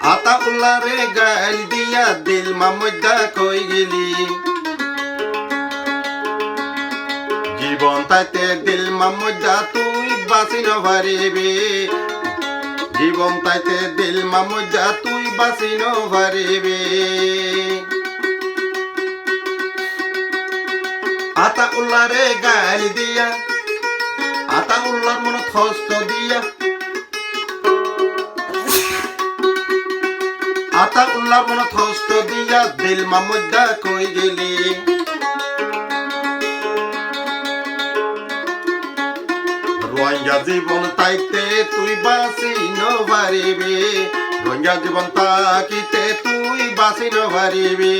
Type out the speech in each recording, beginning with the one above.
আতা উল্লারে গাল দিয়া দিল মামুদা কই গেলি জীবন তাইতে দিল মামুদা তুই বাঁচি ন পারিবি জীবন তাইতে দিল মামুদা তুই বাঁচি ন পারিবি আতা উল্লারে গাল দিয়া আতা উল্লার মন কষ্ট দিয়া আতা উল্লার মন কষ্ট দিয়া দিল মামুদা কই গেলি রোহিঙ্গা জীবন তাইতে তুই বাঁচি ন পারিবি রোহিঙ্গা জীবন তাকিতে তুই বাঁচি ন পারিবি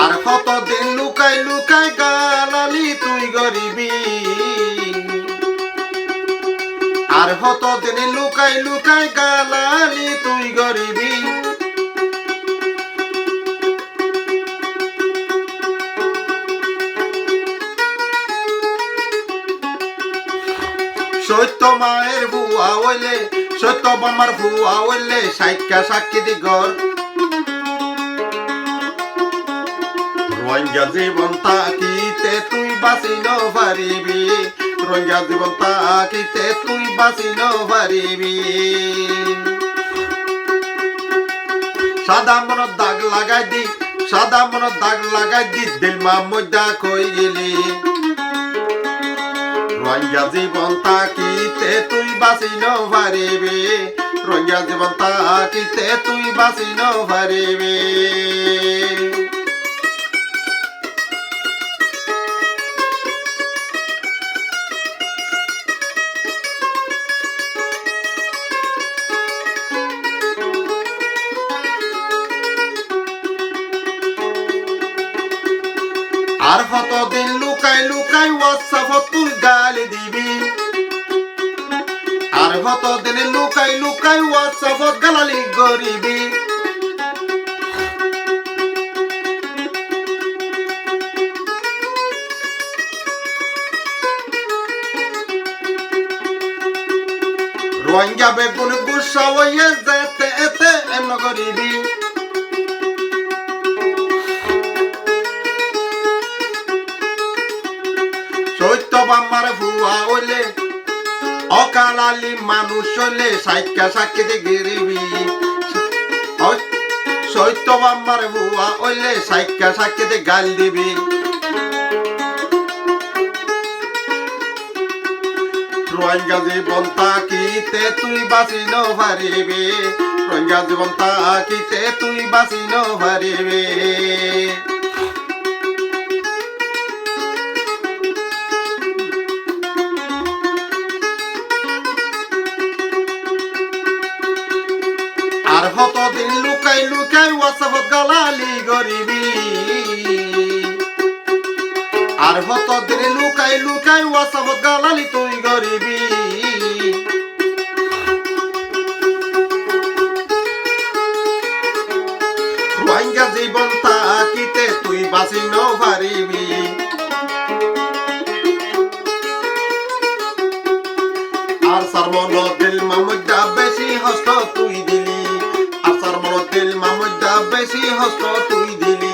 আর কতদিন লুকাই লুকাই গালালি তুই গরিবি আর কতদিন লুকাই লুকাই গালালি তুই গরিবি সত্য মায়ের বুয়া হইলে সত্য বামার বুয়া হইলে সাইকা সাক্ষী দি ঘর রোহিঙ্গা জীবন তাকিতে তুই বাঁচি ন পারিবি রোহিঙ্গা জীবন তাকিতে তুই বাঁচি ন পারিবি সাদা মনত দাগ লাগাই দি সাদা মনত দাগ লাগাই দি দিল মামুদা কই গেলি রোহিঙ্গা জীবন তাকিতে তুই বাঁচি ন পারিবি রোহিঙ্গা জীবন তাকিতে তুই বাঁচি ন পারিবি আর কতদিন লুকাই লুকাই হোয়াটসঅ্যাপ তুই গালি দিবি আর কতদিন লুকাই লুকাই হোয়াটসঅ্যাপ গালালি গরিবি রোহিঙ্গা বেগুন গুসা হইয়ে যেতে এতে এমন গরিবি সত্য বাম্মার ভুয়া হইলে অকালালি মানুষ হইলে সাইকা সাক্ষী দি গিরিবি সত্য বাম্মার ভুয়া হইলে সাইকা সাক্ষী দি গাল দিবি রোহিঙ্গা জীবন তাকিতে তুই বাঁচি ন পারিবি রোহিঙ্গা জীবন তাকিতে তুই বাঁচি ন পারিবি আর কতদিন লুকাই লুকাই হোয়াটসঅ্যাপ গালালি গরিবি আর কতদিন লুকাই লুকাই হোয়াটসঅ্যাপ গালালি তুই গরিবি রোহিঙ্গা জীবন তাকিতে তুই বাঁচি ন পারিবি আর সারমন দিল মামুদা বেশি হস্ত তুই দিলি আর সারমন দিল মামুদা বেশি হস্ত তুই দিলি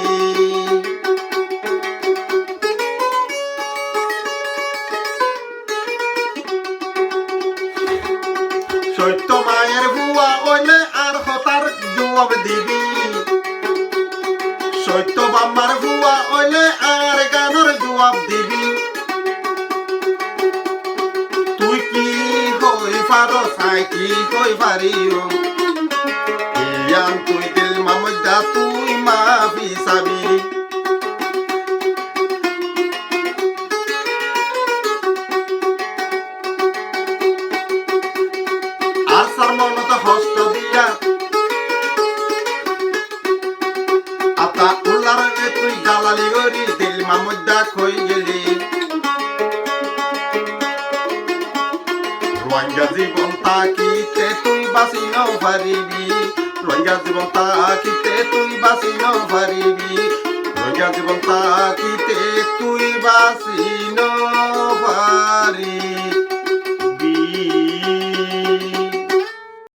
সত্য মায়ের বুয়া হইলে আর হতার জবাব দিবি সত্য বাম্মার বুয়া হইলে আর গানের জবাব দিবি তুই কি হই পারো সাই কি হই পারিও ইয়াম তুই দিল মামুদা তুই মাফি সাবি আসার মনত হস্ত দিয়া আতা উল্লার তুই গালালি গরি দিল মামুদা কই গেলি রোহিঙ্গা জীবন তাকিতে তুই বাঁচি ন পারিবি রোহিঙ্গা জীবন তাকিতে তুই বাঁচি ন পারিবি জীবন থাকিতে তুই বাঁচি